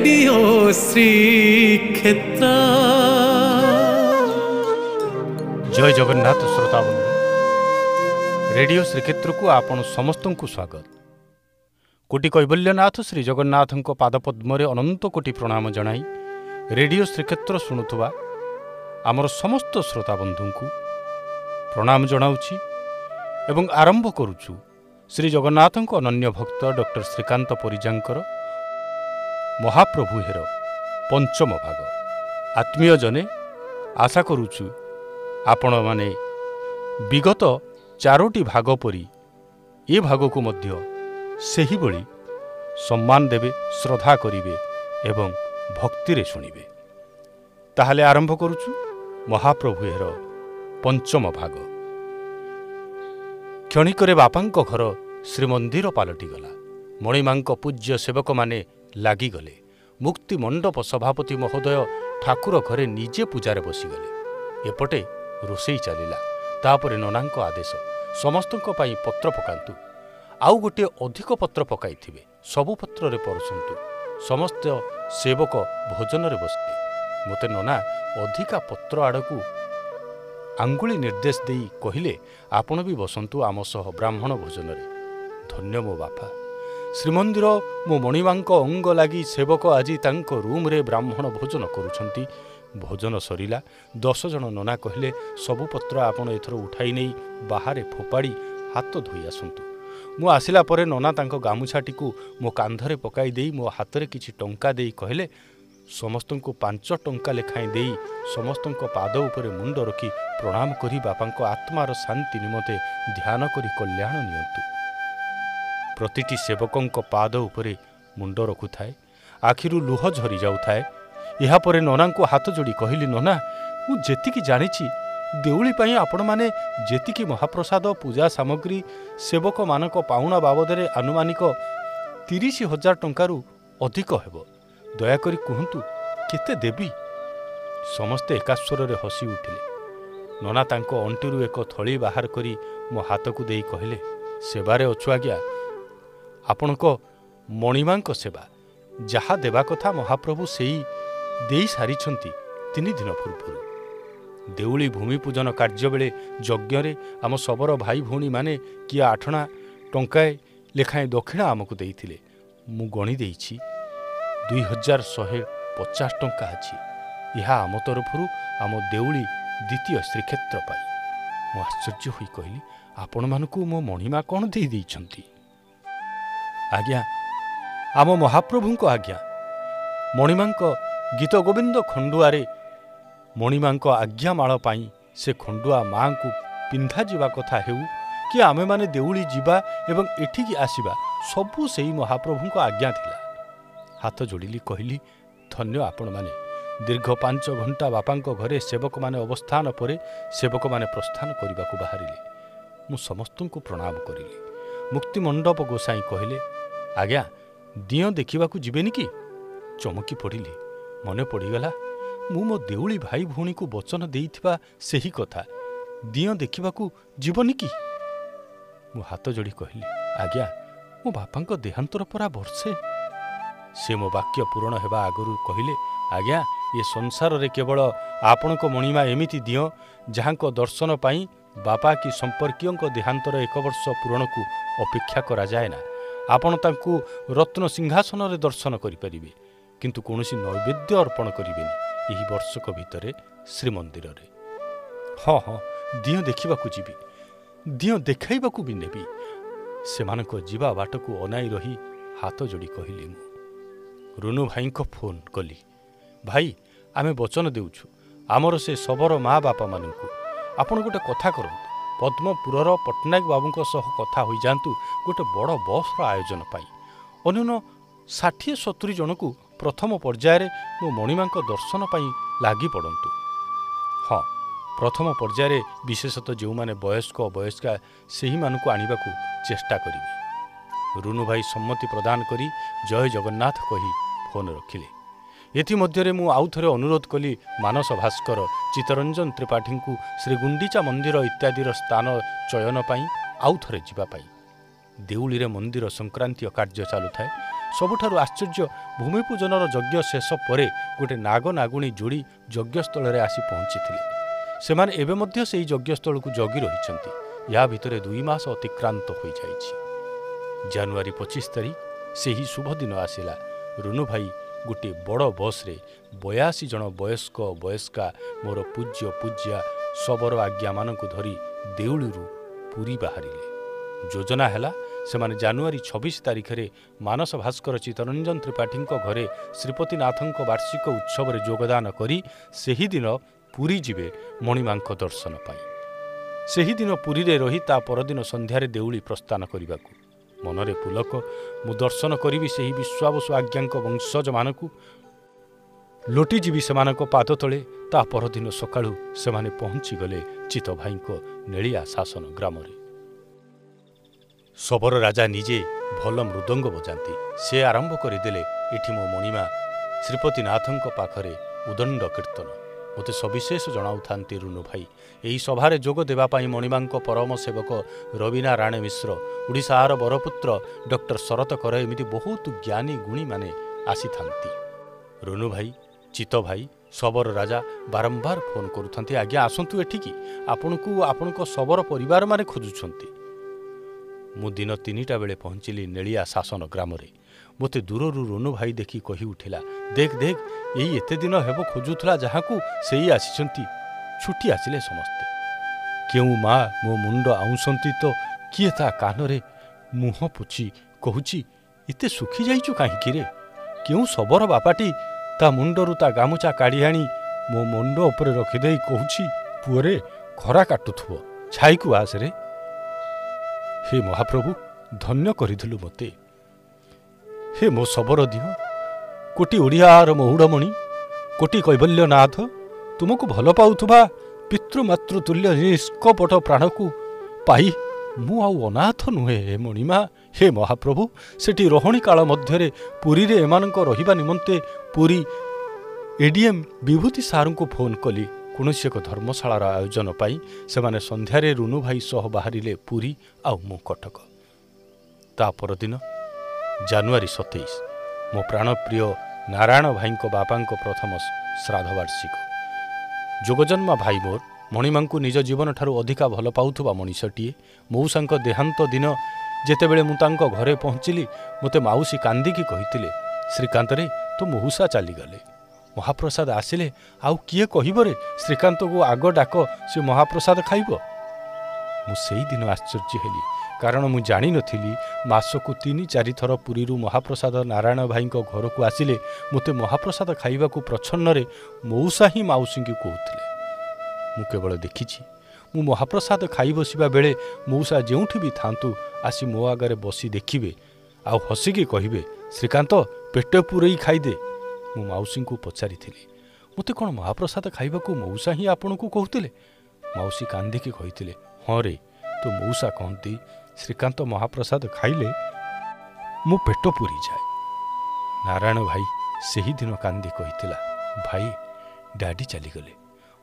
Radio श्रीक्षेत्र। जय Jagannath श्रोताबंधु, radio श्रीक्षेत्र को आपण समस्त को स्वागत। कोटि कैवल्यनाथ श्री जगन्नाथ पादपद्म अनंत कोटि प्रणाम जनाई रेडियो श्रीक्षेत्र शुणुवा आमर समस्त श्रोताबंधु को प्रणाम जनाऊँगी एवं आरंभ करुचु श्री जगन्नाथ अनन्य भक्त डॉक्टर श्रीकांत परिजांकर महाप्रभु हेर पंचम भाग। आत्मीय जने आशा करुचु आपण माने विगत चारोटी भाग परी ए भाग को मध्य सही भली सम्मान देवे, श्रद्धा करिवे एवं भक्ति रे शुणिबे। ताहाले आरंभ करुचु महाप्रभु हेर पंचम भाग। क्षणिकरे बापांक घर श्रीमंदिर पालटिगला। मणिमांक पूज्य सेवक माने लागिगले। मुक्ति मंडप सभापति महोदय ठाकुर घरे निजे पूजारे बसीगले। एपटे रोषेई चलिला। तापरे ननांक आदेश समस्तंक पाई पत्र पकांतु। आउ गोटे अधिक पत्र पकाइथिबे, सबु पत्र रे परसंतु। समस्त सेवक भोजन रे बसते। मोते नना अधिका पत्र आड़कू आंगुली निर्देश देई कहिले, आपण भी बसंतु आम सह ब्राह्मण भोजन रे। धन्य मो बापा। श्रीमंदिर मो मणिमांक अंग लागी सेवक आज तांको रूम रे ब्राह्मण भोजन करुछंती। भोजन सरिला। 10 जन नना कहिले, सबु पत्र आपण एथर उठाई नहीं बाहरे फोपाड़ी हाथ धोई आसंतु। मु आसिला परे नना तांको गामुछाटी को मो कांधरे पकाई देई मो हाथ किछि टंका देई कहले, समस्तंको 5 टंका लेखाई देई समस्तंको पाद उपरे मुंड रखी प्रणाम करी बापांको आत्मार शांति निमते ध्यान करी कल्याण नियंतु। प्रतिटी सेवकंको पाद उपरे मुंड रखुथाए, आखिरु लुह झरी जाउथाए। इहा परे ननांको हाथ जोड़ी कहली, नना मु जेतिकी जानिछि देउली पई आपण माने जेतिकी महाप्रसाद पूजा सामग्री सेवक मानक पाउणा बाबदरे आनुमानिक 30,000 टंकारु अधिक हेबो। दयाकरी कहतु केते देवी। समस्ते एकास्वर रे हसी उठिले। नना तांको अंटुरु एक थली बाहर करी मो हाथ को देई कहले, सेवारे अछु आज्ञा। आपणको मणिमांक सेवा जहा देवा कथा महाप्रभु सेई देई सारिछंती 3 दिन पूर्व। देउली भूमि पूजन कार्य बेले यज्ञ रे आम सबरो भाई भौणी माने किए 8 टंकाए लेखाएं दक्षिणा आमको देइथिले। मु गणी देइछि 2150 टंका अछि। यह आम तरफरु आम देउली द्वितीय श्रीक्षेत्र पाई। मु आश्चर्य होई कहली, आपण मानकु मो मणिमा कोन देई दैछंती? आज्ञा आम महाप्रभुंको आज्ञा। मणिमांक गीत गोविंद खंडुआरे मणिमांक आज्ञा माळ पाई से खंडुआ मां को पिंधा जीवा कथा हेउ कि आमे माने देउली जीवा एवं एठिकी आसीबा सबु सेई महाप्रभुंको आज्ञा थिला। हाथ जोड़िली कहली, धन्य आपण माने। दीर्घ 5 घंटा बापांक घरे सेवक माने अवस्थान परे सेवक माने प्रस्थान करने को बाहरिले। मु समस्त को प्रणाम करिली। मुक्ति मंडप गोसाई कहले, आज्ञा दियो देखा जीवेनि कि? चमकी पड़िली। मने पड़गला मु मो देउली भाई भौणी को वचन देइथिबा सेही कथा। दियो देखा जीवनि कि? मु हाथ जोड़ी कहली, आज्ञा मो बापांक देहांतर परा वर्षे। से मो वाक्य पूरण हेबा आगरू कहले, आज्ञा ये संसार रे केवल आपण को मणिमा एमिति दियो जहांको दर्शन पाई बापा की संपर्कियों को देहांतर 1 वर्ष पूरण को अपेक्षा करा जाए ना। आपण तांकु रत्न सिंहासन रे दर्शन करि परिबे, किंतु कोनोसी नैवेद्य अर्पण करिबेनी एही वर्षक भितरे श्रीमंदिर रे। हाँ हाँ दियो देखिबाकू जीबी, दियो देखाइबाकू भी नेबी। सेमानक जीवा बाटकू अनाई रही हाथ जोड़ी कहली। मु रुनु भाई को फोन कली, भाई आमे वचन देउछु आमर से सबरो माँ बापा मानकू आपण गोटे कथा करंतु। पद्मपुरर पट्टनायक बाबूंक सह कथा होई जांतु गोटे बड़ बसर आयोजन पाई। अन्य 60-70 जन को प्रथम पर्यायर मो मणिमांक दर्शन पाई लागी पड़ंतु। हाँ प्रथम पर्यायर विशेषतः जो माने वयस्क वयस्का सेही मानकू आनिबाकू चेष्टा करिवे। रुनु भाई सम्मति प्रदान करी जय जगन्नाथ कही फोन रखिले। एथिमध्यरे मु आउ थरे अनुरोध कली मानस भास्कर चित्तरंजन त्रिपाठी को श्री गुंडीचा मंदिर इत्यादि स्थान चयन पाई आउ थरे जिबा पाई। देउली रे मंदिर संक्रांतीय कार्य चालू थाए। ସବୁଠାରୁ ଆଶ୍ଚର୍ଯ୍ୟ, ଭୂମି ପୂଜନର ଯଜ୍ଞ ଶେଷ ପରେ ଗୋଟିଏ ନାଗ ନାଗୁଣୀ ଯୋଡ଼ି ଯଜ୍ଞସ୍ଥଳରେ ଆସି ପହଞ୍ଚିଥିଲେ। ସେମାନେ ଏବେ ମଧ୍ୟ ସେହି ଯଜ୍ଞସ୍ଥଳକୁ ଜଗି ରହିଛନ୍ତି। ୟା ଭିତରେ 2 ମାସ ଅତିକ୍ରାନ୍ତ ହୋଇଯାଇଛି। ଜାନୁଆରୀ 25 ତାରିଖ ସେହି ଶୁଭ ଦିନ ଆସିଲା। ରୁନୁ ଭାଇ ଗୋଟିଏ ବଡ଼ ବସ୍ରେ 82 ଜଣ ବୟସ୍କ ବୟସ୍କା ମୋର ପୂଜ୍ୟ ପୂଜ୍ୟା ଶବର ଆଜ୍ଞାମାନଙ୍କୁ ଧରି ଦେଉଳିରୁ ପୁରୀ ବାହାରିଲେ। ଯୋଜନା ହେଲା ସେମାନେ ଜାନୁଆରୀ 26 ତାରିଖରେ ମାନସ ଭାସ୍କର ଚିତ୍ତରଞ୍ଜନ ତ୍ରିପାଠୀଙ୍କ ଘରେ ଶ୍ରୀପତିନାଥଙ୍କ ବାର୍ଷିକ ଉତ୍ସବରେ ଯୋଗଦାନ କରି ସେହିଦିନ ପୁରୀ ଯିବେ ମଣିମାଙ୍କ ଦର୍ଶନ ପାଇଁ। ସେହିଦିନ ପୁରୀରେ ରହି ତା ପରଦିନ ସନ୍ଧ୍ୟାରେ ଦେଉଳି ପ୍ରସ୍ଥାନ କରିବାକୁ। ମନରେ ପୁଲକ, ମୁଁ ଦର୍ଶନ କରିବି ସେହି ବିଶ୍ୱାବସୁ ଆଜ୍ଞାଙ୍କ ବଂଶଜମାନଙ୍କୁ, ଲୋଟିଯିବି ସେମାନଙ୍କ ପାଦ ତଳେ। ତା ପରଦିନ ସକାଳୁ ସେମାନେ ପହଞ୍ଚିଗଲେ ଚିତ୍ତ ଭାଇଙ୍କ ନେଳିଆ ଶାସନ ଗ୍ରାମରେ। ଶବର ରାଜା ନିଜେ ଭଲ ମୃଦଙ୍ଗ ବଜାନ୍ତି। ସେ ଆରମ୍ଭ କରିଦେଲେ, ଏଠି ମୋ ମଣିମା ଶ୍ରୀପତିନାଥଙ୍କ ପାଖରେ ଉଦଣ୍ଡ କୀର୍ତ୍ତନ। ମୋତେ ସବିଶେଷ ଜଣାଉଥାନ୍ତି ରୁନୁ ଭାଇ, ଏହି ସଭାରେ ଯୋଗ ଦେବା ପାଇଁ ମଣିମାଙ୍କ ପରମ ସେବକ ରବିନାରାୟଣ ମିଶ୍ର, ଓଡ଼ିଶାର ବରପୁତ୍ର ଡକ୍ଟର ଶରତ କର, ଏମିତି ବହୁତ ଜ୍ଞାନୀ ଗୁଣୀମାନେ ଆସିଥାନ୍ତି। ରୁନୁ ଭାଇ, ଚିତ୍ତ ଭାଇ, ଶବର ରାଜା ବାରମ୍ବାର ଫୋନ୍ କରୁଥାନ୍ତି, ଆଜ୍ଞା ଆସନ୍ତୁ ଏଠିକି, ଆପଣଙ୍କୁ ଆପଣଙ୍କ ଶବର ପରିବାରମାନେ ଖୋଜୁଛନ୍ତି। ମୁଁ ଦିନ 3ଟା ବେଳେ ପହଞ୍ଚିଲି ନେଳିଆ ଶାସନ ଗ୍ରାମରେ। ମୋତେ ଦୂରରୁ ରୁନୁ ଭାଇ ଦେଖି କହି ଉଠିଲା, ଦେଖ ଦେଖ, ଏଇ ଏତେ ଦିନ ହେବ ଖୋଜୁଥିଲା ଯାହାକୁ, ସେଇ ଆସିଛନ୍ତି। ଛୁଟି ଆସିଲେ ସମସ୍ତେ। କେଉଁ ମା ମୋ ମୁଣ୍ଡ ଆଉଁସନ୍ତି ତ କିଏ ତା କାନରେ ମୁହଁ ପୋଛି କହୁଛି, ଏତେ ଶୁଖି ଯାଇଛୁ କାହିଁକିରେ? କେଉଁ ଶବର ବାପାଟି ତା ମୁଣ୍ଡରୁ ତା ଗାମୁଛା କାଢ଼ି ଆଣି ମୋ ମୁଣ୍ଡ ଉପରେ ରଖିଦେଇ କହୁଛି, ପୁଅରେ ଖରା କାଟୁଥିବ, ଛାଇକୁ ଆସରେ। ହେ ମହାପ୍ରଭୁ, ଧନ୍ୟ କରିଦେଲୁ ମୋତେ। ହେ ମୋ ଶବର ଦିଅ, କୋଟି ଓଡ଼ିଆର ମହୁଡ଼ମଣି, କୋଟି କୈବଲ୍ୟନାଥ, ତୁମକୁ ଭଲ ପାଉଥିବା ପିତୃମାତୃତୁଲ୍ୟ ନିଷ୍କପଟ ପ୍ରାଣକୁ ପାଇ ମୁଁ ଆଉ ଅନାଥ ନୁହେଁ। ହେ ମଣିମା, ହେ ମହାପ୍ରଭୁ, ସେଠି ରହଣି କାଳ ମଧ୍ୟରେ ପୁରୀରେ ଏମାନଙ୍କ ରହିବା ନିମନ୍ତେ ପୁରୀ ଏଡିଏମ୍ ବିଭୂତି ସାର୍ଙ୍କୁ ଫୋନ୍ କଲି କୌଣସି ଏକ ଧର୍ମଶାଳାର ଆୟୋଜନ ପାଇଁ। ସେମାନେ ସନ୍ଧ୍ୟାରେ ରୁନୁ ଭାଇ ସହ ବାହାରିଲେ ପୁରୀ, ଆଉ ମୁଁ କଟକ। ତା ପରଦିନ ଜାନୁଆରୀ 27, ମୋ ପ୍ରାଣପ୍ରିୟ ନାରାୟଣ ଭାଇଙ୍କ ବାପାଙ୍କ ପ୍ରଥମ ଶ୍ରାଦ୍ଧବାର୍ଷିକ। ଯୋଗଜନ୍ମା ଭାଇ ମୋର ମଣିମାଙ୍କୁ ନିଜ ଜୀବନଠାରୁ ଅଧିକା ଭଲ ପାଉଥିବା ମଣିଷଟିଏ। ମଉସାଙ୍କ ଦେହାନ୍ତ ଦିନ ଯେତେବେଳେ ମୁଁ ତାଙ୍କ ଘରେ ପହଞ୍ଚିଲି, ମୋତେ ମାଉସୀ କାନ୍ଦିକି କହିଥିଲେ, ଶ୍ରୀକାନ୍ତରେ ତୋ ମଉସା ଚାଲିଗଲେ, ମହାପ୍ରସାଦ ଆସିଲେ ଆଉ କିଏ କହିବରେ ଶ୍ରୀକାନ୍ତକୁ ଆଗ ଡାକ, ସେ ମହାପ୍ରସାଦ ଖାଇବ। ମୁଁ ସେଇଦିନ ଆଶ୍ଚର୍ଯ୍ୟ ହେଲି, କାରଣ ମୁଁ ଜାଣିନଥିଲି ମାସକୁ 3-4 ଥର ପୁରୀରୁ ମହାପ୍ରସାଦ ନାରାୟଣ ଭାଇଙ୍କ ଘରକୁ ଆସିଲେ ମୋତେ ମହାପ୍ରସାଦ ଖାଇବାକୁ ପ୍ରଚ୍ଛନ୍ନରେ ମଉସା ହିଁ ମାଉସୀଙ୍କୁ କହୁଥିଲେ। ମୁଁ କେବଳ ଦେଖିଛି, ମୁଁ ମହାପ୍ରସାଦ ଖାଇ ବସିବା ବେଳେ ମଉସା ଯେଉଁଠି ବି ଥାନ୍ତୁ ଆସି ମୋ ଆଗରେ ବସି ଦେଖିବେ ଆଉ ହସିକି କହିବେ, ଶ୍ରୀକାନ୍ତ ପେଟ ପୂରେଇ ଖାଇଦେ। ମୁଁ ମାଉସୀଙ୍କୁ ପଚାରିଥିଲି, ମୋତେ କ'ଣ ମହାପ୍ରସାଦ ଖାଇବାକୁ ମଉସା ହିଁ ଆପଣଙ୍କୁ କହୁଥିଲେ? ମାଉସୀ କାନ୍ଦିକି କହିଥିଲେ, ହଁ ରେ, ତୋ ମଉସା କହନ୍ତି ଶ୍ରୀକାନ୍ତ ମହାପ୍ରସାଦ ଖାଇଲେ ମୋ ପେଟ ପୂରିଯାଏ। ନାରାୟଣ ଭାଇ ସେହିଦିନ କାନ୍ଦି କହିଥିଲା, ଭାଇ ଡାଡ଼ି ଚାଲିଗଲେ,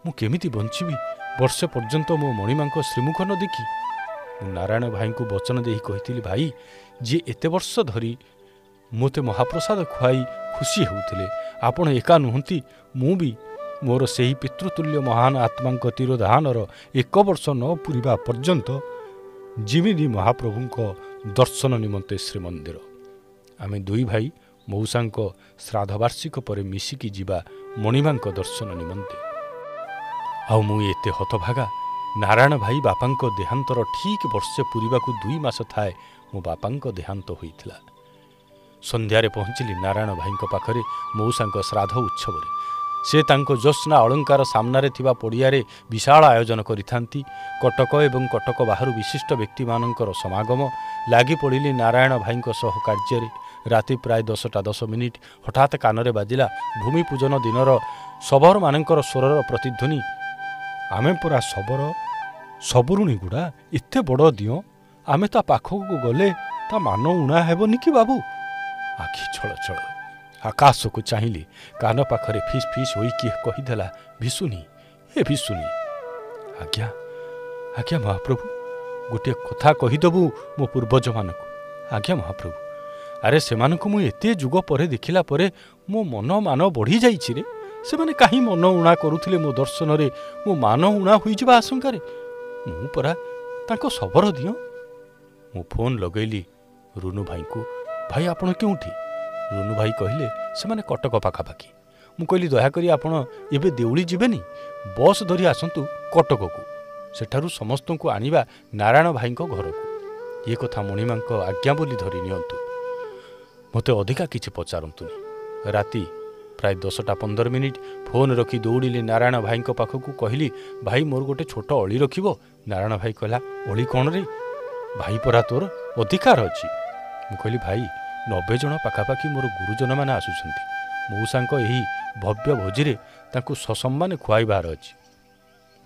ମୁଁ କେମିତି ବଞ୍ଚିବି ବର୍ଷେ ପର୍ଯ୍ୟନ୍ତ ମୋ ମଣିମାଙ୍କ ଶ୍ରୀମୁଖ ନ ଦେଖି? ମୁଁ ନାରାୟଣ ଭାଇଙ୍କୁ ବଚନ ଦେଇ କହିଥିଲି, ଭାଇ ଯିଏ ଏତେ ବର୍ଷ ଧରି ମୋତେ ମହାପ୍ରସାଦ ଖୁଆଇ ଖୁସି ହେଉଥିଲେ, ଆପଣ ଏକା ନୁହନ୍ତି, ମୁଁ ବି ମୋର ସେହି ପିତୃତୁଲ୍ୟ ମହାନ ଆତ୍ମାଙ୍କ ତିରୋଧାନର 1 ବର୍ଷ ନ ପୂରିବା ପର୍ଯ୍ୟନ୍ତ ଯିବିନି ମହାପ୍ରଭୁଙ୍କ ଦର୍ଶନ ନିମନ୍ତେ ଶ୍ରୀମନ୍ଦିର। ଆମେ 2 ଭାଇ ମଉସାଙ୍କ ଶ୍ରାଦ୍ଧବାର୍ଷିକ ପରେ ମିଶିକି ଯିବା ମଣିମାଙ୍କ ଦର୍ଶନ ନିମନ୍ତେ। ଆଉ ମୁଁ ଏତେ ହତଭାଗା, ନାରାୟଣ ଭାଇ ବାପାଙ୍କ ଦେହାନ୍ତର ଠିକ୍ ବର୍ଷେ ପୂରିବାକୁ 2 ମାସ ଥାଏ ମୋ ବାପାଙ୍କ ଦେହାନ୍ତ ହୋଇଥିଲା। ସନ୍ଧ୍ୟାରେ ପହଞ୍ଚିଲି ନାରାୟଣ ଭାଇଙ୍କ ପାଖରେ ମଉସାଙ୍କ ଶ୍ରାଦ୍ଧ ଉତ୍ସବରେ। ସେ ତାଙ୍କ ଜ୍ୟୋତ୍ସ୍ନା ଅଳଙ୍କାର ସାମ୍ନାରେ ଥିବା ପଡ଼ିଆରେ ବିଶାଳ ଆୟୋଜନ କରିଥାନ୍ତି। କଟକ ଏବଂ କଟକ ବାହାରୁ ବିଶିଷ୍ଟ ବ୍ୟକ୍ତିମାନଙ୍କର ସମାଗମ। ଲାଗି ପଡ଼ିଲି ନାରାୟଣ ଭାଇଙ୍କ ସହ କାର୍ଯ୍ୟରେ। ରାତି ପ୍ରାୟ 10:10 ହଠାତ୍ କାନରେ ବାଜିଲା ଭୂମି ପୂଜନ ଦିନର ଶବରମାନଙ୍କର ସ୍ୱରର ପ୍ରତିଧ୍ୱନି, ଆମେ ପରା ଶବର, ଶବରୁଣୀଗୁଡ଼ା, ଏତେ ବଡ଼ ଦିଅଁ, ଆମେ ତା ପାଖକୁ ଗଲେ ତା ମାନ ଉଣା ହେବନି କି ବାବୁ? ଆଖି ଛଳଛଳ, ଆକାଶକୁ ଚାହିଁଲି। କାନ ପାଖରେ ଫିସ୍ ଫିସ୍ ହୋଇ କିଏ କହିଦେଲା, ଭିଶୁନି, ଏ ଭିଶୁନି। ଆଜ୍ଞା ଆଜ୍ଞା ମହାପ୍ରଭୁ, ଗୋଟିଏ କଥା କହିଦେବୁ ମୋ ପୂର୍ବଜମାନଙ୍କୁ। ଆଜ୍ଞା ମହାପ୍ରଭୁ, ଆରେ ସେମାନଙ୍କୁ ମୁଁ ଏତେ ଯୁଗ ପରେ ଦେଖିଲା ପରେ ମୋ ମନ ମାନ ବଢ଼ି ଯାଇଛି ରେ। ସେମାନେ କାହିଁ ମନ ଉଣା କରୁଥିଲେ ମୋ ଦର୍ଶନରେ, ମୋ ମାନ ଉଣା ହୋଇଯିବା ଆଶଙ୍କାରେ। ମୁଁ ପରା ତାଙ୍କ ଶବର ଦିଅ। ମୁଁ ଫୋନ୍ ଲଗେଇଲି ରୁନୁ ଭାଇଙ୍କୁ। ଭାଇ ଆପଣ କେଉଁଠି? ରୁନୁ ଭାଇ କହିଲେ ସେମାନେ କଟକ ପାଖାପାଖି। ମୁଁ କହିଲି ଦୟାକରି ଆପଣ ଏବେ ଦେଉଳି ଯିବେନି, ବସ୍ ଧରି ଆସନ୍ତୁ କଟକକୁ, ସେଠାରୁ ସମସ୍ତଙ୍କୁ ଆଣିବା ନାରାୟଣ ଭାଇଙ୍କ ଘରକୁ। ଏ କଥା ମଣିମାଙ୍କ ଆଜ୍ଞା ବୋଲି ଧରି ନିଅନ୍ତୁ, ମୋତେ ଅଧିକା କିଛି ପଚାରନ୍ତୁନି। ରାତି ପ୍ରାୟ 10:15 ଫୋନ୍ ରଖି ଦୌଡ଼ିଲି ନାରାୟଣ ଭାଇଙ୍କ ପାଖକୁ। କହିଲି ଭାଇ ମୋର ଗୋଟେ ଛୋଟ ଅଳି ରଖିବ। ନାରାୟଣ ଭାଇ କହିଲା ଅଳି କ'ଣ ରେ ଭାଇ, ପରା ତୋର ଅଧିକାର ଅଛି। ମୁଁ କହିଲି ଭାଇ 90 ଜଣ ପାଖାପାଖି ମୋର ଗୁରୁଜନମାନେ ଆସୁଛନ୍ତି। ମଉସାଙ୍କ ଏହି ଭବ୍ୟ ଭୋଜିରେ ତାଙ୍କୁ ସସମ୍ମାନେ ଖୁଆଇବାର ଅଛି।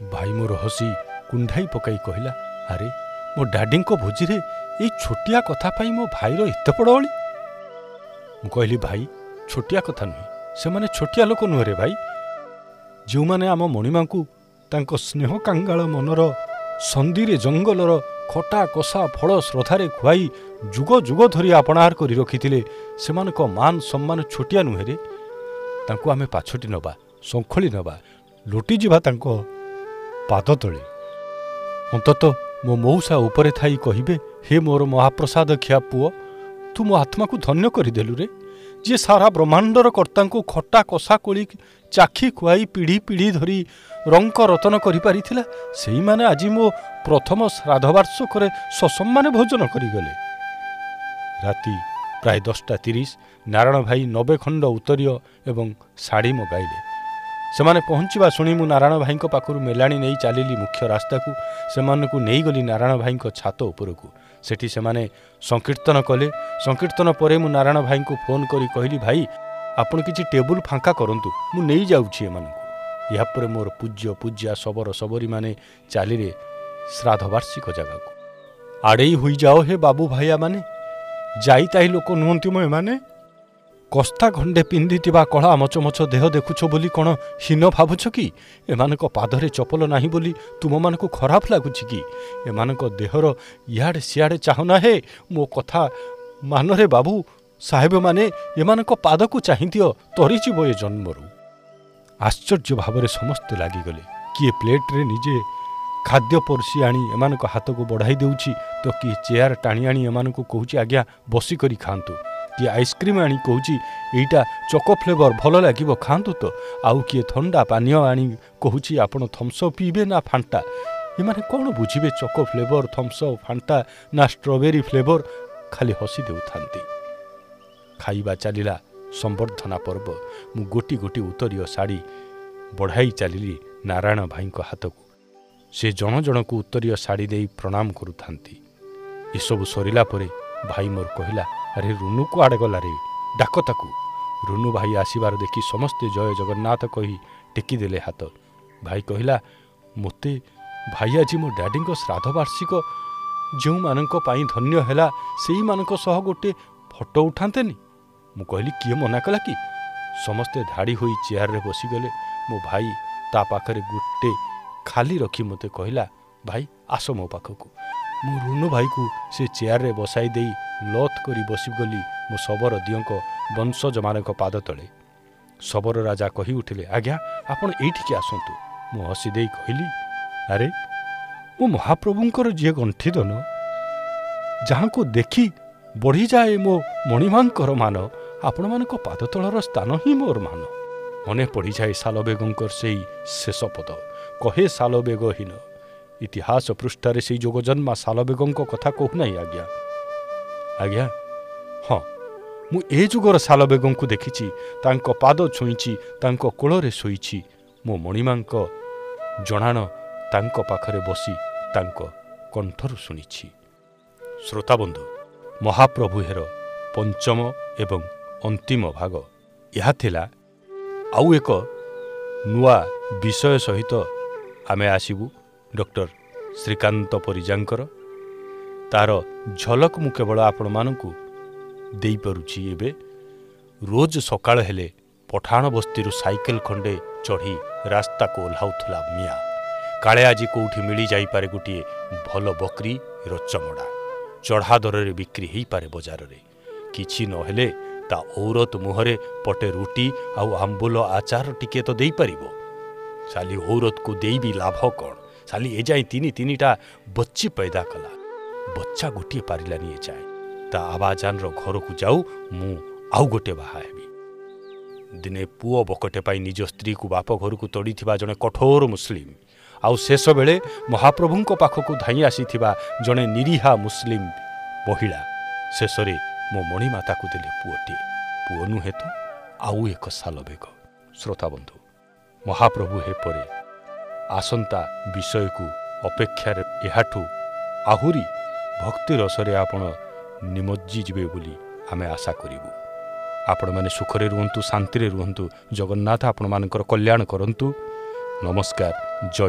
ଭାଇ ମୋର ହସି କୁଣ୍ଢାଇ ପକାଇ କହିଲା ଆରେ ମୋ ଡାଡିଙ୍କ ଭୋଜିରେ ଏଇ ଛୋଟିଆ କଥା ପାଇଁ ମୋ ଭାଇର ଏତେ ବଡ଼ ଅଳି। ମୁଁ କହିଲି ଭାଇ ଛୋଟିଆ କଥା ନୁହେଁ, ସେମାନେ ଛୋଟିଆ ଲୋକ ନୁହେଁ ରେ ଭାଇ। ଯେଉଁମାନେ ଆମ ମଣିମାଙ୍କୁ ତାଙ୍କ ସ୍ନେହ କାଙ୍ଗାଳ ମନର ସନ୍ଧିରେ ଜଙ୍ଗଲର ଖଟା କଷା ଫଳ ଶ୍ରଦ୍ଧାରେ ଖୁଆଇ ଯୁଗ ଯୁଗ ଧରି ଆପଣାର କରି ରଖିଥିଲେ, ସେମାନଙ୍କ ମାନ ସମ୍ମାନ ଛୋଟିଆ ନୁହେଁ ରେ। ତାଙ୍କୁ ଆମେ ପାଛୋଟି ନେବା, ଶଙ୍ଖଳି ନେବା, ଲୁଟିଯିବା ତାଙ୍କ ପାଦ ତଳେ। ଅନ୍ତତଃ ମୋ ମଉସା ଉପରେ ଥାଇ କହିବେ ହେ ମୋର ମହାପ୍ରସାଦ ଖିଆ ପୁଅ, ତୁ ମୋ ଆତ୍ମାକୁ ଧନ୍ୟ କରିଦେଲୁ ରେ। ଯିଏ ସାରା ବ୍ରହ୍ମାଣ୍ଡର କର୍ତ୍ତାଙ୍କୁ ଖଟା କଷା କୋଳି ଚାଖି ଖୁଆଇ ପିଢ଼ି ପିଢ଼ି ଧରି ରଙ୍କ ରତନ କରିପାରିଥିଲା, ସେଇମାନେ ଆଜି ମୋ ପ୍ରଥମ ଶ୍ରାଦ୍ଧବାର୍ଷକରେ ସସମ୍ମାନେ ଭୋଜନ କରିଗଲେ। ରାତି ପ୍ରାୟ 10:30 ନାରାୟଣ ଭାଇ 90 ଖଣ୍ଡ ଉତ୍ତରୀୟ ଏବଂ ଶାଢ଼ୀ ମଗାଇଲେ। ସେମାନେ ପହଞ୍ଚିବା ଶୁଣି ମୁଁ ନାରାୟଣ ଭାଇଙ୍କ ପାଖରୁ ମେଲାଣି ନେଇ ଚାଲିଲି ମୁଖ୍ୟ ରାସ୍ତାକୁ। ସେମାନଙ୍କୁ ନେଇଗଲି ନାରାୟଣ ଭାଇଙ୍କ ଛାତ ଉପରକୁ। ସେଠି ସେମାନେ ସଂକୀର୍ତ୍ତନ କଲେ। ସଂକୀର୍ତ୍ତନ ପରେ ମୁଁ ନାରାୟଣ ଭାଇଙ୍କୁ ଫୋନ୍ କରି କହିଲି ଭାଇ ଆପଣ କିଛି ଟେବୁଲ ଫାଙ୍କା କରନ୍ତୁ, ମୁଁ ନେଇଯାଉଛି ଏମାନଙ୍କୁ। ଏହାପରେ ମୋର ପୂଜ୍ୟା ଶବର ଶବରୀମାନେ ଚାଲିଲେ ଶ୍ରାଦ୍ଧବାର୍ଷିକ ଜାଗାକୁ। ଆଡ଼େଇ ହୋଇଯାଅ ହେ ବାବୁ ଭାଇଆମାନେ, ଯାଇତାଇ ଲୋକ ନୁହନ୍ତି ମୋ ଏମାନେ। କସ୍ତା ଖଣ୍ଡେ ପିନ୍ଧିଥିବା କଳା ମଚମଚ ଦେହ ଦେଖୁଛ ବୋଲି କ'ଣ ହୀନ ଭାବୁଛ କି? ଏମାନଙ୍କ ପାଦରେ ଚପଲ ନାହିଁ ବୋଲି ତୁମମାନଙ୍କୁ ଖରାପ ଲାଗୁଛି କି? ଏମାନଙ୍କ ଦେହର ଇଆଡ଼େ ସିଆଡ଼େ ଚାହୁଁନା ହେ, ମୋ କଥା ମାନରେ ବାବୁ ସାହେବମାନେ, ଏମାନଙ୍କ ପାଦକୁ ଚାହିଁଦିଅ, ତରିଯିବ ଏ ଜନ୍ମରୁ। ଆଶ୍ଚର୍ଯ୍ୟ ଭାବରେ ସମସ୍ତେ ଲାଗିଗଲେ। କିଏ ପ୍ଲେଟ୍ରେ ନିଜେ ଖାଦ୍ୟ ପରସି ଆଣି ଏମାନଙ୍କ ହାତକୁ ବଢ଼ାଇ ଦେଉଛି, ତ କିଏ ଚେୟାର ଟାଣି ଆଣି ଏମାନଙ୍କୁ କହୁଛି ଆଜ୍ଞା ବସିକରି ଖାଆନ୍ତୁ। କିଏ ଆଇସ୍କ୍ରିମ୍ ଆଣି କହୁଛି ଏଇଟା ଚକୋ ଫ୍ଲେଭର ଭଲ ଲାଗିବ ଖାଆନ୍ତୁ ତ। ଆଉ କିଏ ଥଣ୍ଡା ପାନୀୟ ଆଣି କହୁଛି ଆପଣ ଥମ୍ସଅପ୍ ପିଇବେ ନା ଫାଣ୍ଟା। ଏମାନେ କ'ଣ ବୁଝିବେ ଚକୋ ଫ୍ଲେଭର, ଥମ୍ସଅପ୍, ଫାଣ୍ଟା ନା ଷ୍ଟ୍ରବେରୀ ଫ୍ଲେଭର? ଖାଲି ହସି ଦେଉଥାନ୍ତି। ଖାଇବା ଚାଲିଲା ସମ୍ବର୍ଦ୍ଧନା ପର୍ବ। ମୁଁ ଗୋଟି ଗୋଟି ଉତ୍ତରୀୟ ଶାଢ଼ୀ ବଢ଼ାଇ ଚାଲିଲି ନାରାୟଣ ଭାଇଙ୍କ ହାତକୁ। ସେ ଜଣ ଜଣକୁ ଉତ୍ତରୀୟ ଶାଢ଼ୀ ଦେଇ ପ୍ରଣାମ କରୁଥାନ୍ତି। ଏସବୁ ସରିଲା ପରେ ଭାଇ ମୋର କହିଲା ଆରେ ରୁନୁ କୁଆଡ଼େ ଗଲା ରେ, ଡାକ ତାକୁ। ରୁନୁ ଭାଇ ଆସିବାର ଦେଖି ସମସ୍ତେ ଜୟ ଜଗନ୍ନାଥ କହି ଟେକିଦେଲେ ହାତ। ଭାଇ କହିଲା ମୋତେ ଭାଇ ଆଜି ମୋ ଡ୍ୟାଡ଼ିଙ୍କ ଶ୍ରାଦ୍ଧବାର୍ଷିକ ଯେଉଁମାନଙ୍କ ପାଇଁ ଧନ୍ୟ ହେଲା ସେଇମାନଙ୍କ ସହ ଗୋଟେ ଫଟୋ ଉଠାନ୍ତେନି। ମୁଁ କହିଲି କିଏ ମନା କଲା କି? ସମସ୍ତେ ଧାଡ଼ି ହୋଇ ଚେୟାରରେ ବସିଗଲେ। ମୋ ଭାଇ ତା ପାଖରେ ଗୋଟେ ଖାଲି ରଖି ମୋତେ କହିଲା ଭାଇ ଆସ ମୋ ପାଖକୁ। ମୁଁ ରୁନୁ ଭାଇକୁ ସେ ଚେୟାରରେ ବସାଇ ଦେଇ ଲଥ୍ କରି ବସିଗଲି ମୋ ଶବର ଦିଅଙ୍କ ବଂଶଜମାନଙ୍କ ପାଦ ତଳେ। ଶବର ରାଜା କହି ଉଠିଲେ ଆଜ୍ଞା ଆପଣ ଏଇଠିକି ଆସନ୍ତୁ। ମୁଁ ହସି ଦେଇ କହିଲି ଆରେ ମୋ ମହାପ୍ରଭୁଙ୍କର ଯିଏ ଗଣ୍ଠିଦନ, ଯାହାଙ୍କୁ ଦେଖି ବଢ଼ିଯାଏ ମୋ ମଣିମାଙ୍କର ମାନ, ଆପଣମାନଙ୍କ ପାଦତଳର ସ୍ଥାନ ହିଁ ମୋର ମାନ। ମନେ ପଡ଼ିଯାଏ ସାଲବେଗଙ୍କର ସେଇ ଶେଷ ପଦ, କହେ ସାଲବେଗହୀନ। ଇତିହାସ ପୃଷ୍ଠାରେ ସେଇ ଯୋଗଜନ୍ମା ସାଲବେଗଙ୍କ କଥା କହୁନାହିଁ ଆଜ୍ଞା। ଆଜ୍ଞା ହଁ, ମୁଁ ଏ ଯୁଗର ସାଲବେଗଙ୍କୁ ଦେଖିଛି, ତାଙ୍କ ପାଦ ଛୁଇଁଛି, ତାଙ୍କ କୋଳରେ ଶୋଇଛି। ମୋ ମଣିମାଙ୍କ ଜଣାଣ ତାଙ୍କ ପାଖରେ ବସି ତାଙ୍କ କଣ୍ଠରୁ ଶୁଣିଛି। ଶ୍ରୋତାବନ୍ଧୁ, ମହାପ୍ରଭୁହେର ପଞ୍ଚମ ଏବଂ ଅନ୍ତିମ ଭାଗ ଏହା ଥିଲା। ଆଉ ଏକ ନୂଆ ବିଷୟ ସହିତ ଆମେ ଆସିବୁ ଡକ୍ଟର ଶ୍ରୀକାନ୍ତ ପରିଜାଙ୍କର। ତାର ଝଲକ ମୁଁ କେବଳ ଆପଣମାନଙ୍କୁ ଦେଇପାରୁଛି ଏବେ। ରୋଜ ସକାଳ ହେଲେ ପଠାଣ ବସ୍ତିରୁ ସାଇକେଲ ଖଣ୍ଡେ ଚଢ଼ି ରାସ୍ତାକୁ ଓହ୍ଲାଉଥିଲା ମିଆଁ। କାଳେ ଆଜି କେଉଁଠି ମିଳିଯାଇପାରେ ଗୋଟିଏ ଭଲ ବକରିର ଚମଡ଼ା, ଚଢ଼ା ଦରରେ ବିକ୍ରି ହେଇପାରେ ବଜାରରେ। କିଛି ନହେଲେ ତା ଔରତ ମୁହଁରେ ପଟେ ରୁଟି ଆଉ ଆମ୍ବୁଲ ଆଚାର ଟିକେ ତ ଦେଇପାରିବ। ଶାଲି ଔରତକୁ ଦେଇ ବି ଲାଭ କ'ଣ? ଶାଲି ଏଯାଏଁ ତିନିଟା ବଚ୍ଚି ପୈଦା କଲା, ବଚ୍ଚା ଗୋଟିଏ ପାରିଲାନି ଏଯାଏଁ। ତା ଆବାଜାନର ଘରକୁ ଯାଉ ମୁଁ ଆଉ ଗୋଟେ ବାହା ହେବି। ଦିନେ ପୁଅ ବକଟେ ପାଇଁ ନିଜ ସ୍ତ୍ରୀକୁ ବାପ ଘରକୁ ତଡ଼ିଥିବା ଜଣେ କଠୋର ମୁସଲିମ, ଆଉ ଶେଷ ବେଳେ ମହାପ୍ରଭୁଙ୍କ ପାଖକୁ ଧାଇଁ ଆସିଥିବା ଜଣେ ନିରୀହା ମୁସଲିମ ମହିଳା ଶେଷରେ ମୋ ମଣିମାତାକୁ ଦେଲେ ପୁଅଟିଏ। ପୁଅ ନୁହେଁ ତ ଆଉ ଏକ ଶାଲବେଗ। ଶ୍ରୋତାବନ୍ଧୁ, ମହାପ୍ରଭୁ ହେପରେ ଆସନ୍ତା ବିଷୟକୁ ଅପେକ୍ଷାରେ ଏହାଠୁ ଆହୁରି ଭକ୍ତି ରସରେ ଆପଣ ନିମଜ୍ଜି ଯିବେ ବୋଲି ଆମେ ଆଶା କରିବୁ। ଆପଣମାନେ ସୁଖରେ ରୁହନ୍ତୁ, ଶାନ୍ତିରେ ରୁହନ୍ତୁ। ଜଗନ୍ନାଥ ଆପଣମାନଙ୍କର କଲ୍ୟାଣ କରନ୍ତୁ। ନମସ୍କାର। ଜୟ